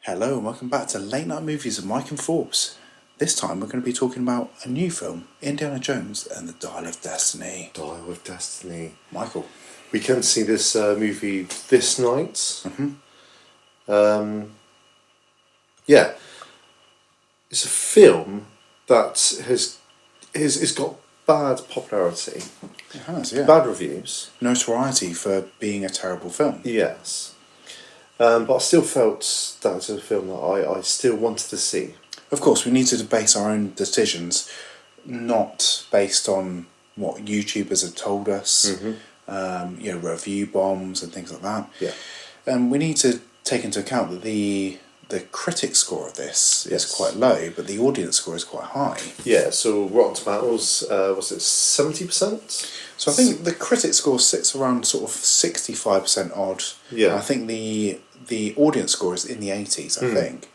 Hello and welcome back to Late Night Movies with Mike and Forbes. This time we're going to be talking about a new film, Indiana Jones and the Dial of Destiny. Dial of Destiny. Michael. We came to see this movie this night. Mm-hmm. Yeah. It's a film that has got bad popularity. It has, yeah. Bad reviews. Notoriety for being a terrible film. Yes. But I still felt that was a film that I still wanted to see. Of course, we need to base our own decisions, not based on what YouTubers have told us, review bombs and things like that. Yeah. We need to take into account that the critic score of this is quite low, but the audience score is quite high. Yeah, so Rotten Tomatoes, was it 70%? So I think the critic score sits around sort of 65% odd. Yeah. And I think the audience score is in the 80s, I think.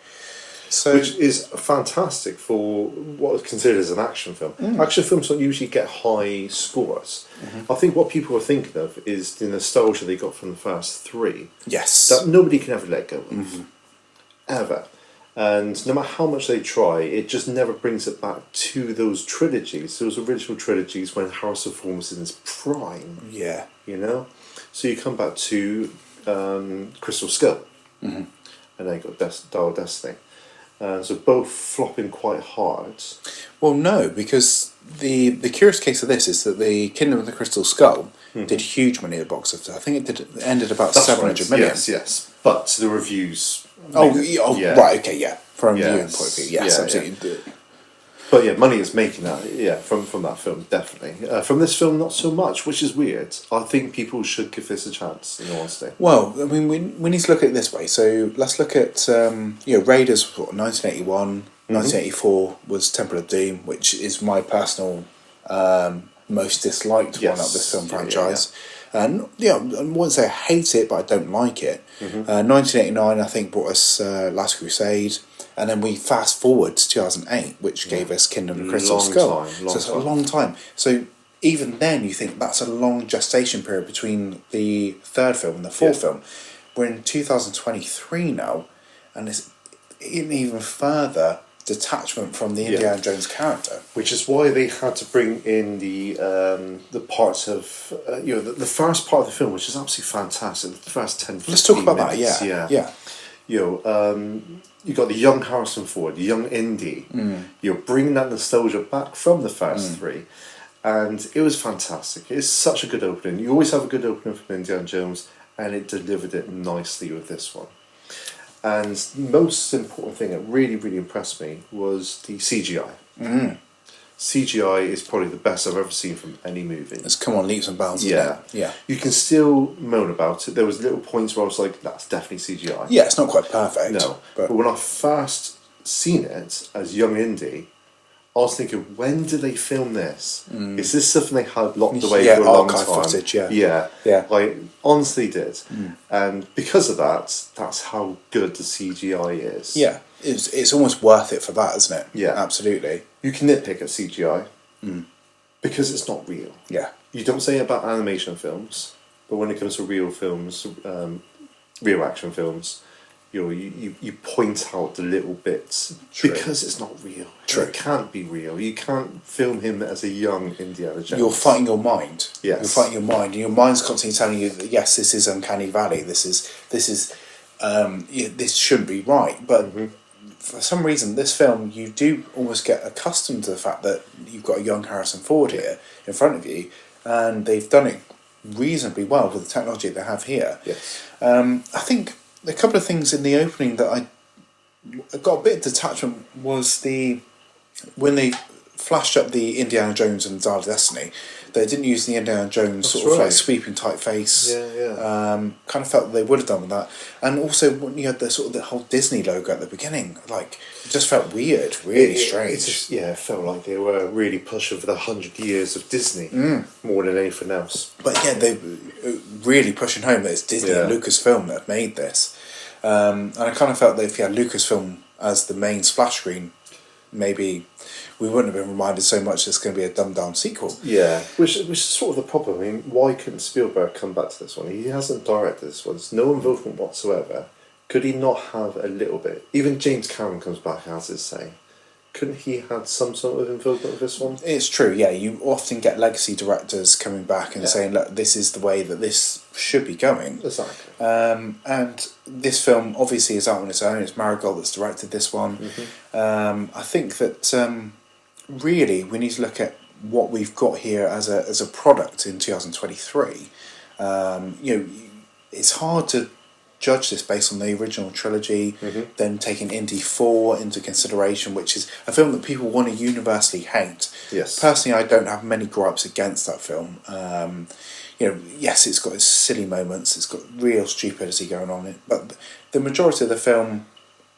So, which is fantastic for what is considered as an action film. Action films don't usually get high scores. I think what people are thinking of is the nostalgia they got from the first three. yes. That nobody can ever let go of. Ever. And no matter how much they try, it just never brings it back to those trilogies, those original trilogies when Harrison Ford was in his prime. Yeah. You know? So you come back to Crystal Skull. And then you got Dial of Destiny. So both flopping quite hard. Well, no, because the curious case of this is that the Kingdom of the Crystal Skull did huge money at the box office. I think it ended about 700 million. Yes. But the reviews... Right, okay, yeah. From a viewing Yes. point of view, yes, Yeah, absolutely. yeah. But yeah, money is making that, from that film, definitely. From this film, not so much, which is weird. I think people should give this a chance, in all honesty. Well, I mean, we need to look at it this way. So let's look at, Raiders, 1981, 1984 was Temple of Doom, which is my personal most disliked one of this film franchise. And I wouldn't say I hate it, but I don't like it. 1989, I think, brought us Last Crusade, and then we fast forward to 2008, which gave us Kingdom of the Crystal Skull. So it's a long time. So even then, you think that's a long gestation period between the third film and the fourth film. We're in 2023 now, and it's an even further detachment from the Indiana Jones character, which is why they had to bring in the parts of the first part of the film, which is absolutely fantastic. The first 10, 15 Let's talk about minutes, that. Yeah. You got the young Harrison Ford, the young Indy. You're bringing that nostalgia back from the first three, and it was fantastic. It's such a good opening. You always have a good opening from Indiana Jones, and it delivered it nicely with this one. And the most important thing that really, really impressed me was the CGI. CGI is probably the best I've ever seen from any movie. It's come on leaps and bounds. Yeah. You can still moan about it. There was little points where I was like, that's definitely CGI. Yeah, it's not quite perfect. No. But when I first seen it as young Indy, I was thinking, when did they film this? Is this something they had locked away for a long time? Footage, yeah. I honestly did. And because of that, that's how good the CGI is. Yeah, it's almost worth it for that, isn't it? Yeah. Absolutely. You can nitpick at CGI because it's not real. Yeah. You don't say about animation films, but when it comes to real films, real action films, you point out the little bits. True. Because it's not real. True. It can't be real. You can't film him as a young Indiana Jones. You're fighting your mind. Yes. You're fighting your mind, and your mind's constantly telling you that yes, this is uncanny valley. This shouldn't be right. But for some reason, this film, you do almost get accustomed to the fact that you've got a young Harrison Ford here in front of you, and they've done it reasonably well with the technology they have here. Yes. I think a couple of things in the opening that I got a bit of detachment was when they flashed up the Indiana Jones and Dial of Destiny, they didn't use the Indiana Jones like sweeping typeface. Kind of felt that they would have done with that, and also when you had the whole Disney logo at the beginning, like it just felt weird, really strange. It felt like they were really pushing for the 100 years of Disney more than anything else. But yeah, they were really pushing home that it's Disney and Lucasfilm that have made this, and I kind of felt that if you had Lucasfilm as the main splash screen, maybe we wouldn't have been reminded so much it's going to be a dumbed down sequel. Yeah, which is sort of the problem. I mean, why couldn't Spielberg come back to this one? He hasn't directed this one. There's no involvement whatsoever. Could he not have a little bit? Even James Cameron comes back, as is say. Couldn't he had some sort of involvement with this one? It's true, yeah. You often get legacy directors coming back and saying, look, this is the way that this should be going. Exactly. And this film obviously is out on its own. It's Marigold that's directed this one. I think that really we need to look at what we've got here as a product in 2023. It's hard to judge this based on the original trilogy, then taking Indy 4 into consideration, which is a film that people want to universally hate. Yes. Personally, I don't have many gripes against that film. Yes, it's got its silly moments, it's got real stupidity going on in it, but the majority of the film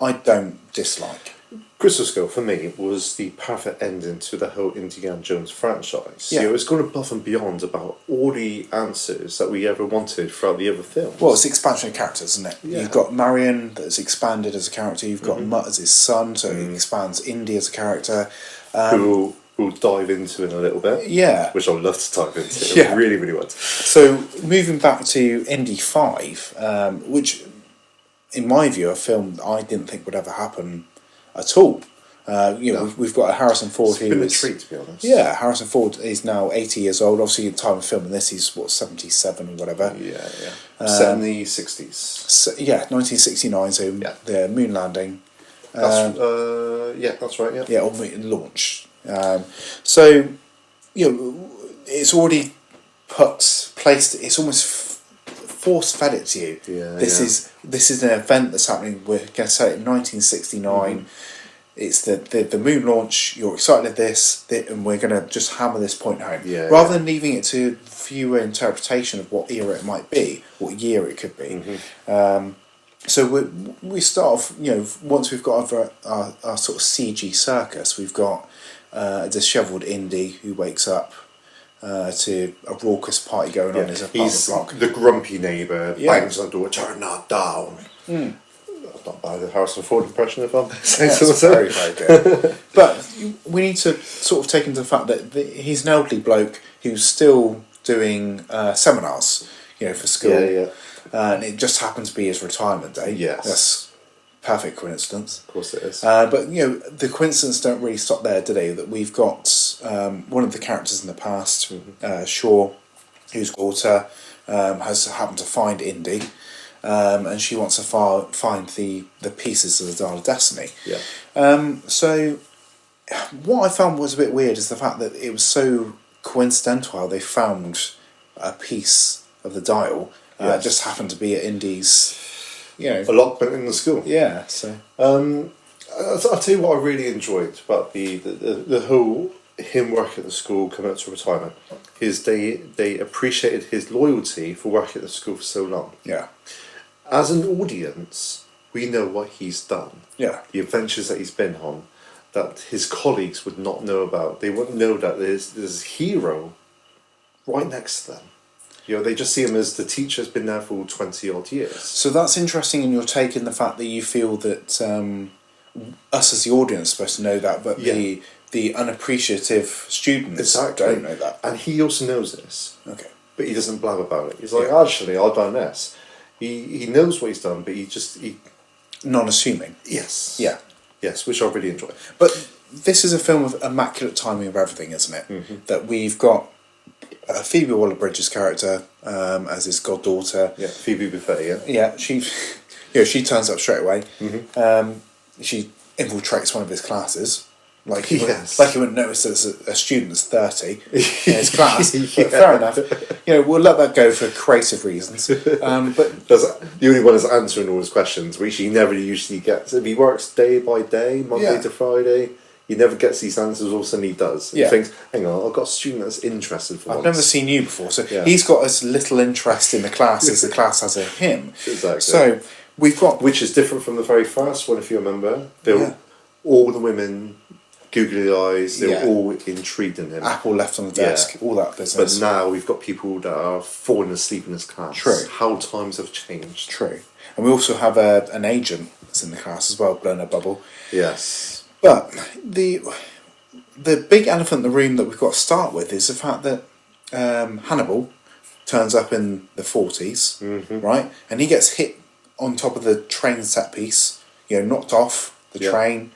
I don't dislike. Crystal Skull, for me, was the perfect ending to the whole Indiana Jones franchise. Yeah. It's going above and beyond about all the answers that we ever wanted throughout the other films. Well, it's expansion of characters, isn't it? Yeah. You've got Marion that's expanded as a character, you've got Mutt as his son, so it expands Indy as a character. Who we'll dive into in a little bit. Yeah. Which I'd love to dive into. Yeah. I really, really would. So, moving back to Indy 5, which, in my view, a film that I didn't think would ever happen at all. We've got a Harrison Ford It's been a treat, to be honest. Yeah, Harrison Ford is now 80 years old. Obviously, at the time of filming this, he's 77 or whatever. Yeah. Set in the 60s. So, 1969. So the moon landing. That's right. Yeah. Yeah, or moon launch. It's already placed. It's almost force fed it to you. Yeah. This is an event that's happening. We're going to say in 1969. It's the moon launch. You're excited at this, and we're going to just hammer this point home. Rather than leaving it to viewer interpretation of what era it might be, what year it could be. So we start off. Once we've got our sort of CG circus, we've got a dishevelled Indy who wakes up to a raucous party going on in his apartment He's block. the grumpy neighbour, bangs on the door, turn that down. Not bad, the Harrison Ford impression, if I'm saying so. It's very, very good. But we need to sort of take into the fact that he's an elderly bloke who's still doing seminars, for school. And it just happens to be his retirement day. Yes. That's perfect coincidence. Of course it is. But, the coincidences don't really stop there, do they? That we've got one of the characters in the past, Shaw, whose daughter has happened to find Indy. And she wants to find the pieces of the Dial of Destiny. So what I found was a bit weird is the fact that it was so coincidental how they found a piece of the dial. It just happened to be at Indy's, allotment in the school. Yeah. So I'll tell you what I really enjoyed about the whole him working at the school, coming up to retirement, is they appreciated his loyalty for working at the school for so long. Yeah. As an audience, we know what he's done. Yeah. The adventures that he's been on, that his colleagues would not know about. They wouldn't know that there's a hero right next to them. They just see him as the teacher's been there for 20 odd years. So that's interesting in your take in the fact that you feel that us as the audience are supposed to know that, but the unappreciative students don't know that. And he also knows this. Okay. But he doesn't blab about it. He's like, actually, I've done this. He knows what he's done, but he non-assuming. Yes. Yeah. Yes, which I really enjoy. But this is a film of immaculate timing of everything, isn't it? That we've got Phoebe Waller-Bridge's character as his goddaughter. Yeah, Phoebe Buffet. Yeah, she turns up straight away. She infiltrates one of his classes. Like he wouldn't notice there's a student that's 30 in his class. But fair enough. We'll let that go for creative reasons. But the only one that's answering all his questions, which he never usually gets. If he works day by day, Monday to Friday, he never gets these answers. All of a sudden he does. He thinks, hang on, I've got a student that's interested for I've once. never seen you before. So he's got as little interest in the class as the class has in him. Exactly. So we've got... Which is different from the very first one, if you remember. All the women... googly eyes, they were all intrigued in him. Apple left on the desk, all that business. But now we've got people that are falling asleep in his class. True. How times have changed. True. And we also have an agent that's in the class as well, blowing a bubble. Yes. But the big elephant in the room that we've got to start with is the fact that Hannibal turns up in the 40s, right? And he gets hit on top of the train set piece, knocked off the train.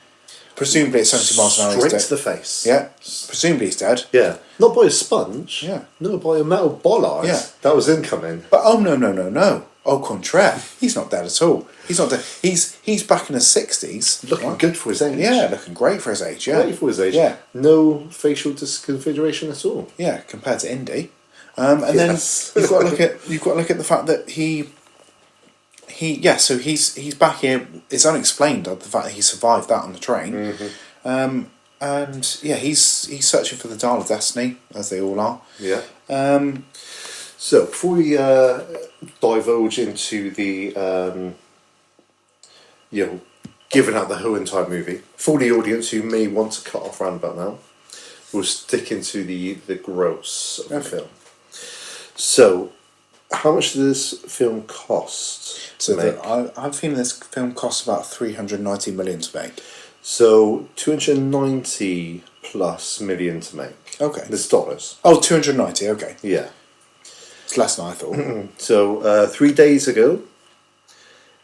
Presumably it's 70 miles an hour. Straight to the face. Yeah. Presumably he's dead. Yeah. Not by a sponge. Yeah. No, by a metal bollard. Yeah. That was incoming. But no. Au contraire. He's not dead at all. He's not dead. He's back in his 60s. Looking good for his age. Yeah, looking great for his age, yeah. Great for his age. Yeah. No facial disconfiguration at all. Yeah, compared to Indy. And then you've got to look at the fact that so he's back here. It's unexplained the fact that he survived that on the train. Mm-hmm. And yeah, he's searching for the Dial of Destiny, as they all are. Yeah. So before we divulge into the giving out the whole entire movie, for the audience who may want to cut off round about now, we'll stick into the gross of the film. So, how much did this film cost to make? I'm feeling this film costs about 390 million to make. So 290 plus million to make. Okay. There's dollars. Oh, 290, okay. Yeah. It's less than I thought. So 3 days ago,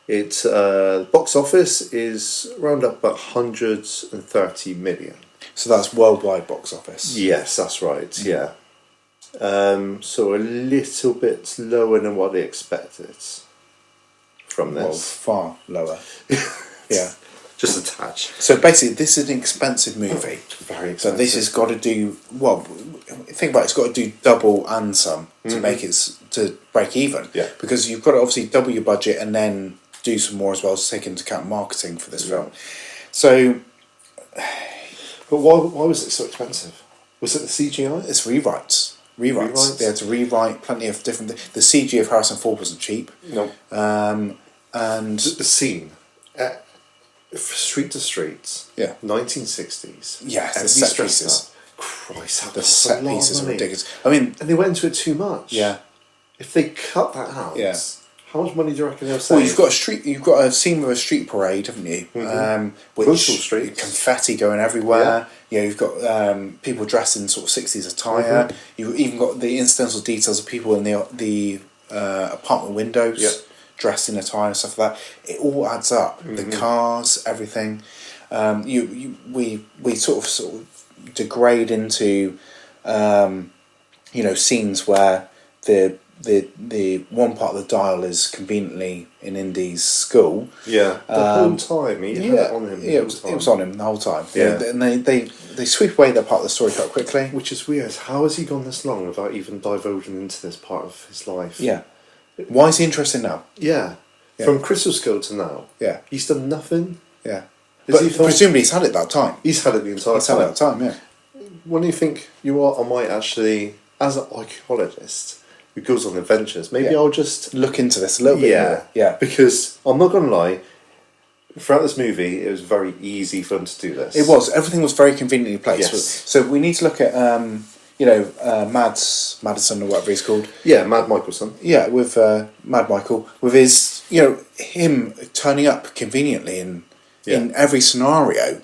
its box office is around up about 130 million. So that's worldwide box office. Yes, that's right, yeah. So a little bit lower than what they expected from this. Well, far lower. Yeah. Just a touch. So basically, this is an expensive movie. Very expensive. So this has got to do think about it, it's got to do double and some to make it to break even. Yeah. Because you've got to obviously double your budget and then do some more as well to take into account marketing for this film. So, but why was it so expensive? Was it the CGI? It's rewrites. They had to rewrite plenty of different. The CG of Harrison Ford wasn't cheap. No. And the scene. Street to street. Yeah. 1960s. Yes, the set pieces. Christ, the set pieces are ridiculous. I mean, and they went into it too much. Yeah. If they cut that out, how much money do you reckon they'll save? Well, you've got a scene with a street parade, haven't you? With Brutal streets. Confetti going everywhere. Yeah. You've got people dressed in sort of 60s attire. You've even got the incidental details of people in the apartment windows dressed in attire and stuff like that. It all adds up. The cars, everything. We sort of degrade into scenes where the one part of the dial is conveniently in Indy's school. Yeah, the whole time he had it on him. Yeah, it was on him the whole time. Yeah, and they sweep away that part of the story quite quickly, which is weird. How has he gone this long without even divulging into this part of his life? Yeah, why is he interested now? Yeah, from Crystal Skull to now. Yeah, he's done nothing. Yeah, but presumably he's had it that time. He's had it the entire time. He's had it that time. Yeah. When you think I might actually, as an archaeologist who goes on adventures, maybe I'll just look into this a little bit more. Yeah, because I'm not going to lie, throughout this movie, it was very easy for them to do this. It was. Everything was very conveniently placed. Yes. So we need to look at, Madison or whatever he's called. Yeah, Mad Michelson. Yeah, with Mad Michael, with his, him turning up conveniently in every scenario.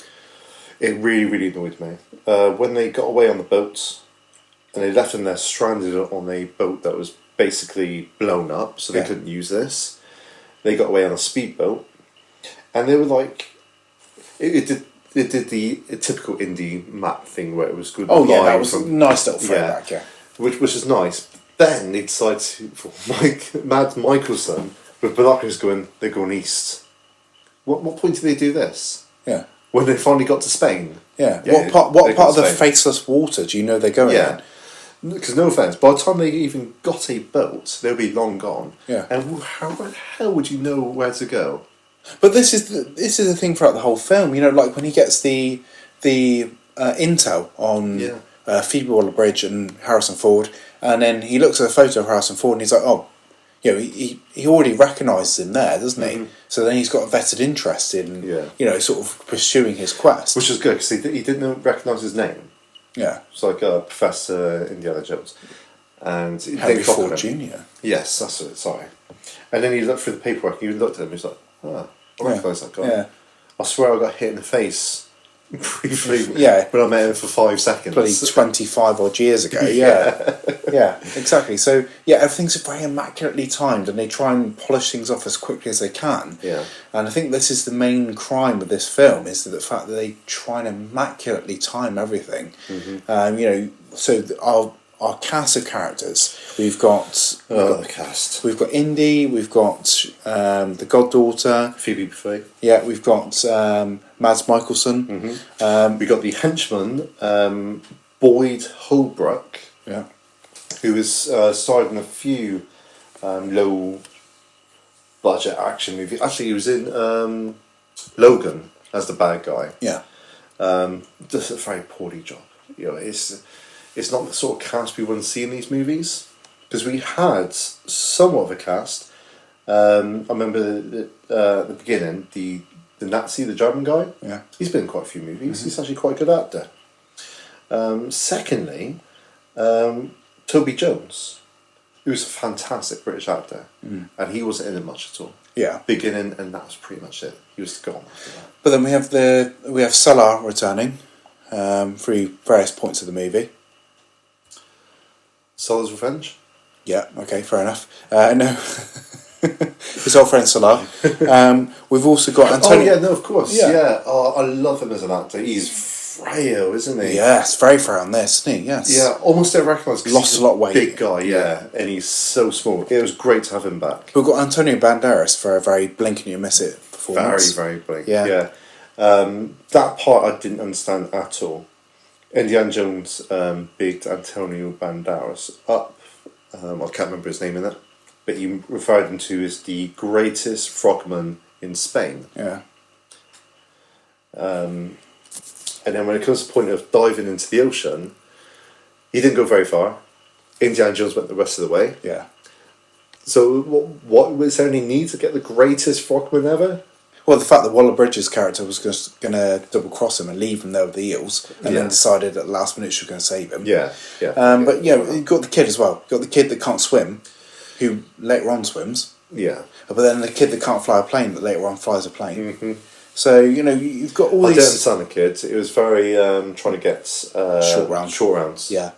It really, really annoyed me. When they got away on the boats, and they left them there stranded on a boat that was basically blown up, so they couldn't use this. They got away on a speedboat, and they were like, it did the typical indie map thing where it was good. Oh yeah, that was a nice little throwback. Yeah, which is nice. Then they decided for Mad Michelson with binoculars they're going east. What point did they do this? Yeah. When they finally got to Spain. Yeah. What part of the faceless water do you know they're going in? Because no offence, by the time they even got a boat, they'll be long gone. Yeah. And how the hell would you know where to go? But this is the thing throughout the whole film. Like when he gets the intel on Phoebe Waller-Bridge and Harrison Ford, and then he looks at a photo of Harrison Ford and he's like, oh, he already recognises him there, doesn't he? So then he's got a vested interest in, sort of pursuing his quest. Which is good, because he didn't recognise his name. Yeah. It's like Professor Indiana Jones. And Henry Ford Jr. Yes, that's it, sorry. And then he looked through the paperwork and he looked at him, he's like, I recognise that guy. Yeah. I swear I got hit in the face briefly when I met him for 5 seconds. Bloody 25 odd years ago, yeah. Yeah, exactly. So yeah, everything's very immaculately timed, and they try and polish things off as quickly as they can. Yeah. And I think this is the main crime with this film, is the fact that they try and immaculately time everything. So our cast of characters, we've got the cast. we've got Indy, we've got the goddaughter, Phoebe Buffay. yeah, we've got Mads Mikkelsen, We got the henchman, Boyd Holbrook, yeah, who was starred in a few low budget action movies. Actually, he was in Logan as the bad guy. yeah, Does a very poorly job. It's not the sort of cast we want to see in these movies, because we had somewhat of a cast. I remember at the beginning, the Nazi, the German guy. yeah. He's been in quite a few movies. He's actually quite a good actor. Secondly, Toby Jones, who's a fantastic British actor, and he wasn't in it much at all. Yeah. Beginning, and that was pretty much it. He was gone after that. But then we have Salah returning through various points of the movie. Salah's Revenge? Yeah, okay, fair enough. No, his old friend Salah. We've also got Antonio. Oh yeah, no, of course. Yeah. Yeah. Oh, I love him as an actor. He's frail, isn't he? Yes, very fair on this, isn't he? Yes. Yeah, almost don't recognise. Lost a lot of weight. Big guy, yeah, and he's so small. It was great to have him back. We've got Antonio Banderas for a very blink and you miss it performance. Very, very big. Yeah. That part I didn't understand at all. Indiana Jones bigged Antonio Banderas up. I can't remember his name in it, but he referred him to as the greatest frogman in Spain. Yeah. And then when it comes to the point of diving into the ocean, he didn't go very far. Indiana Jones went the rest of the way. Yeah. So what was there any need to get the greatest frogman ever? Well, the fact that Waller Bridges' character was just going to double cross him and leave him there with the eels, and then decided at the last minute she was going to save him. Yeah, yeah. But yeah, you've got the kid as well. You've got the kid that can't swim, who later on swims. Yeah. But then the kid that can't fly a plane, that later on flies a plane. Mm-hmm. So, you've got all I these... I don't understand the kids. It was very trying to get... Short rounds. Yeah.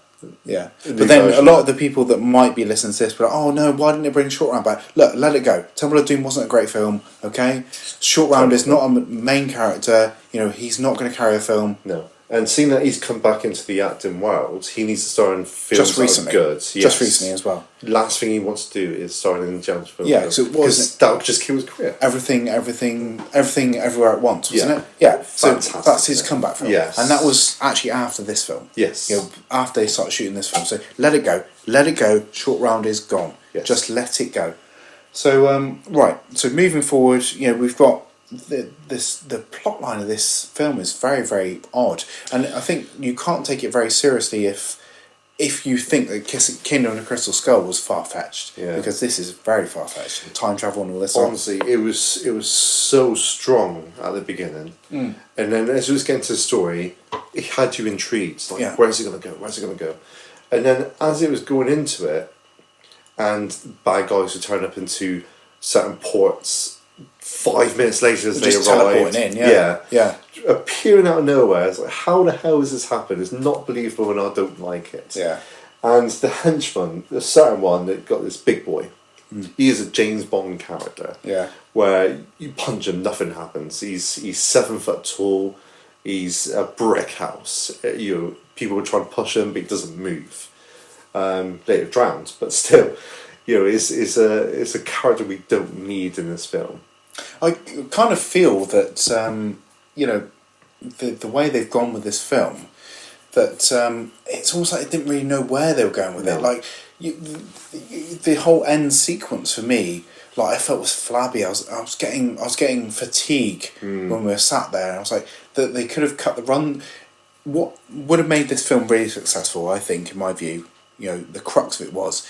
Yeah. But then a lot of the people that might be listening to this be like, oh no, why didn't they bring Short Round back? Look, let it go. Temple of Doom wasn't a great film, okay? Short Round is not a main character. He's not going to carry a film. No. And seeing that he's come back into the acting world, he needs to star in films Just recently. that are good. Yes. Just recently as well. Last thing he wants to do is star in Jones film. Yeah, so because that would just kill his career. Everything, everywhere at once, wasn't it? Yeah. So fantastic. that's his comeback film. Yes. And that was actually after this film. Yes. After they started shooting this film. So let it go. Short Round is gone. Yes. Just let it go. So right. So moving forward, we've got the plot line of this film is very, very odd, and I think you can't take it very seriously if you think that Kingdom of the Crystal Skull was far fetched. Yeah. Because this is very far fetched. Time travel and all this. Honestly, it was so strong at the beginning, and then as it was getting to the story, it had you intrigued. Like, where's it going to go? Where's it going to go? And then as it was going into it, and bad guys would turn up into certain ports 5 minutes later as just they arrive. Teleporting in, yeah. Appearing out of nowhere. It's like, how the hell has this happened? It's not believable and I don't like it. Yeah. And the henchman, the certain one that got this big boy, he is a James Bond character. Yeah. Where you punch him, nothing happens. He's 7 foot tall. He's a brick house. People would try and push him, but he doesn't move. Later drowned, but still, it's a character we don't need in this film. I kind of feel that the way they've gone with this film, that it's almost like they didn't really know where they were going with it. Like the whole end sequence for me, like I felt was flabby. I was getting fatigue when we were sat there, and I was like, that they could have cut the run. What would have made this film really successful, I think, in my view, the crux of it was,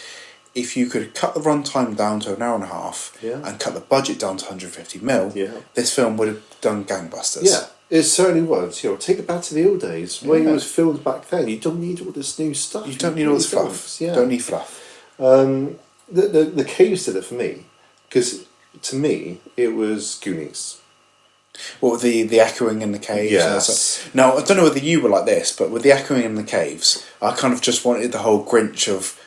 if you could cut the runtime down to an hour and a half and cut the budget down to 150 mil, this film would have done gangbusters. Yeah, it certainly was. Take it back to the old days where it was filmed back then. You don't need all this new stuff. You don't need all this fluff. Yeah. Don't need fluff. The caves did it for me, because to me it was Goonies. Well, the echoing in the caves. Yes. Now, I don't know whether you were like this, but with the echoing in the caves, I kind of just wanted the whole Grinch of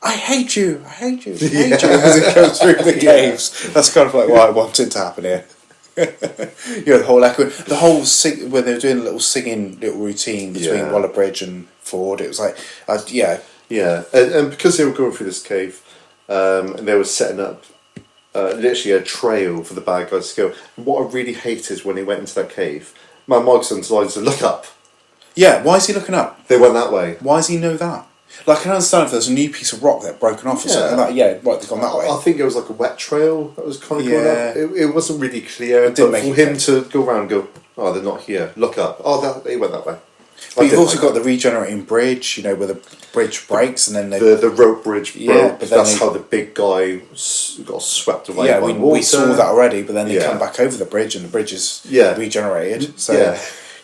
I hate you, I hate you, I hate you, as it goes through the caves. That's kind of like what I wanted to happen here. The whole echo, when they were doing a little singing little routine between Waller Bridge and Ford, it was like, and because they were going through this cave, and they were setting up literally a trail for the bad guys to go. And what I really hated when they went into that cave, Matt Morrison decided to look up. Yeah, why is he looking up? They went that way. Why does he know that? Like, I can understand if there's a new piece of rock that broken off or something like that. Yeah, right, they've gone that way. I think it was like a wet trail that was kind of going up. It wasn't really clear. But for him to go around and go, oh, they're not here, look up. Oh, they went that way. But you've also got the regenerating bridge, where the bridge breaks and then the rope bridge broke. But that's how the big guy got swept away. Yeah, we saw that already. But then they come back over the bridge and the bridge is regenerated. So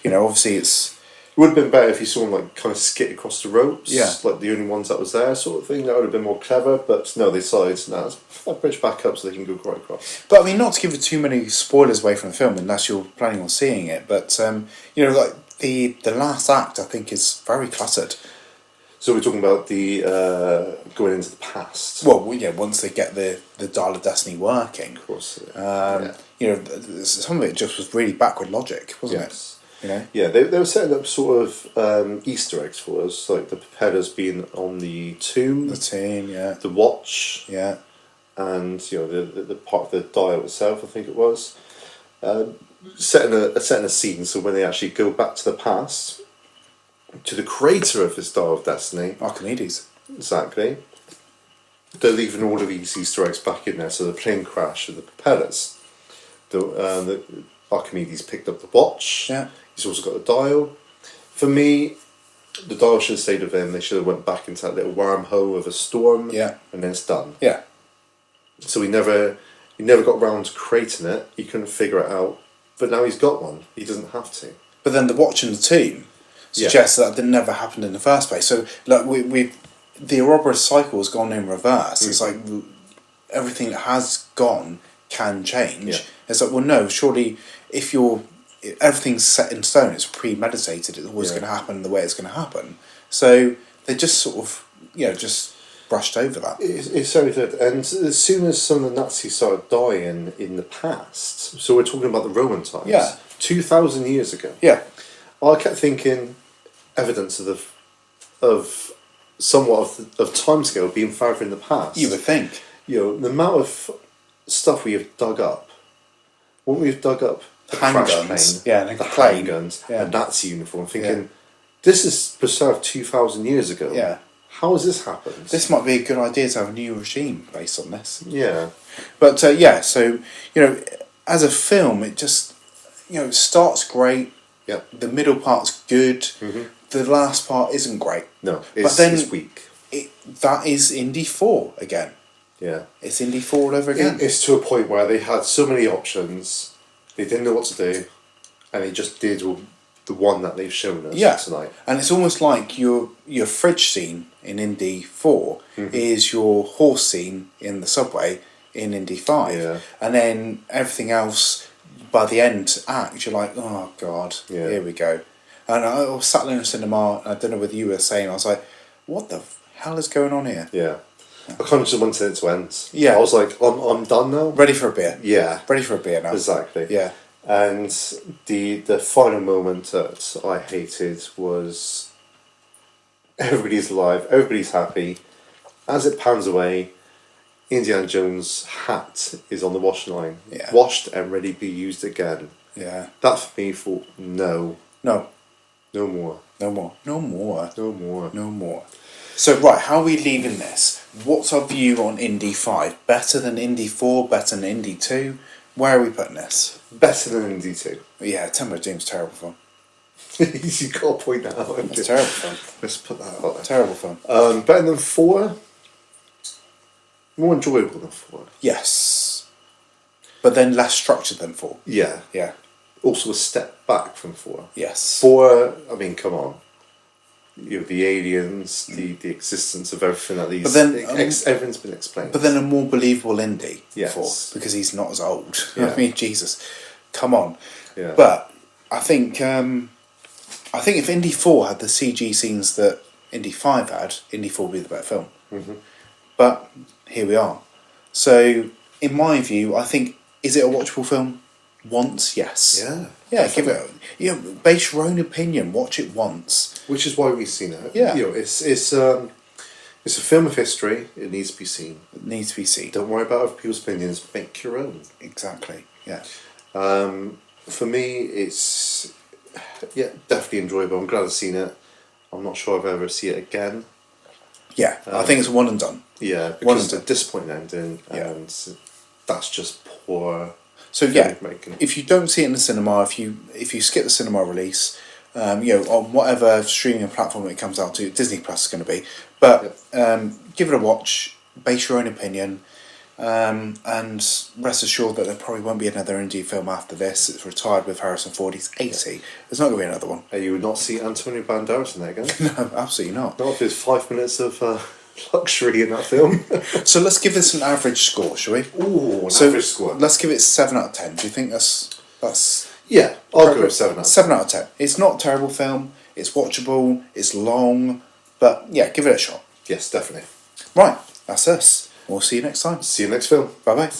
obviously it's. It would have been better if you saw him like kind of skit across the ropes, like the only ones that was there, sort of thing. That would have been more clever. But no, they decided let's put that bridge back up so they can go right across. But I mean, not to give too many spoilers away from the film, unless you're planning on seeing it. But like. The last act, I think, is very cluttered. So we're talking about the going into the past. Well, once they get the Dial of Destiny working, of course. Some of it just was really backward logic, wasn't it? Yeah, they were setting up sort of Easter eggs for us, like the propellers being on the tomb, the watch, and the part of the dial itself. I think it was. Setting a scene so when they actually go back to the past, to the creator of this Dial of Destiny, Archimedes. Exactly. They're leaving all of these Easter eggs back in there. So the plane crash and the propellers. The Archimedes picked up the watch. Yeah. He's also got the dial. For me, the dial should have stayed with him. They should have went back into that little wormhole of a storm. Yeah. And then it's done. Yeah. So he never got round to creating it. He couldn't figure it out. But now he's got one. He doesn't have to. But then the watch and the tomb suggests that never happened in the first place. So like the Ouroboros cycle has gone in reverse. It's like everything that has gone can change. Yeah. It's like, well, no, surely if everything's set in stone, it's premeditated. It's always going to happen the way it's going to happen. So they just sort of just brushed over that. It's so good. And as soon as some of the Nazis started dying in the past, so we're talking about the Roman times, 2,000 years ago. Yeah, I kept thinking evidence of somewhat of timescale being further in the past. you would think. The amount of stuff we have dug up. When we've dug up the crash plane, the handguns, a Nazi uniform, thinking this is preserved 2,000 years ago. Yeah. How has this happened? This might be a good idea to have a new regime based on this. Yeah. But so as a film, it just it starts great. Yep. The middle part's good. Mm-hmm. The last part isn't great. No, it's weak. That is Indy 4 again. Yeah. It's Indy 4 all over again. It's to a point where they had so many options, they didn't know what to do, and they just did the one that they've shown us tonight. And it's almost like your fridge scene in Indy 4 is your horse scene in the subway in Indy 5. Yeah. And then everything else, by the end act, you're like, oh God, here we go. And I was sat there in the cinema, and I don't know whether you were saying, I was like, what the hell is going on here? Yeah. I kind of just wanted it to end. Yeah. I was like, I'm done now. Ready for a beer. Yeah. Ready for a beer now. Exactly. Yeah. And the final moment that I hated was everybody's alive, everybody's happy. As it pans away, Indiana Jones' hat is on the washing line, washed and ready to be used again. Yeah. That for me thought, no more. No more. No more. No more. No more. So, right, how are we leaving this? What's our view on Indy 5? Better than Indy 4? Better than Indy 2? Where are we putting this? Better than Indy 2. Yeah, Temple of Doom's terrible fun. You've got to point that out. It's terrible fun. Let's put that out there. Terrible fun. Better than 4? More enjoyable than 4. Yes. But then less structured than 4. Yeah. Yeah. Also a step back from 4. Yes. 4, I mean, come on. The aliens, the existence of everything that these... But then, everything's been explained. But then a more believable Indy. Yes. 4, because he's not as old. Yeah. I mean, Jesus. Come on. Yeah. But I think if Indy 4 had the CG scenes that Indy 5 had, Indy 4 would be the better film. Mm-hmm. But here we are. So, in my view, I think, is it a watchable film? Once, yes. Yeah. Yeah, give it. Base your own opinion. Watch it once. Which is why we've seen it. Yeah. It's a film of history. It needs to be seen. It needs to be seen. Don't worry about other people's opinions. Make your own. Exactly. Yeah. For me, it's definitely enjoyable. I'm glad I've seen it. I'm not sure I've ever see it again. Yeah, I think it's one and done. Yeah, because it's a disappointing ending, and that's just poor. So if you don't see it in the cinema, if you skip the cinema release, on whatever streaming platform it comes out to, Disney Plus is going to be, but give it a watch, base your own opinion, and rest assured that there probably won't be another indie film after this. It's retired with Harrison Ford. He's 80. There's not going to be another one. You would not see Antonio Banderas in there again? No, absolutely not. Not if there's 5 minutes of luxury in that film. So let's give this an average score, shall we? Ooh, average score. Let's give it 7 out of 10. Do you think that's... Yeah, I'll go with 7 out of 10. 7 out of 10. It's not a terrible film. It's watchable. It's long. But yeah, give it a shot. Yes, definitely. Right, that's us. We'll see you next time. See you next film. Bye-bye.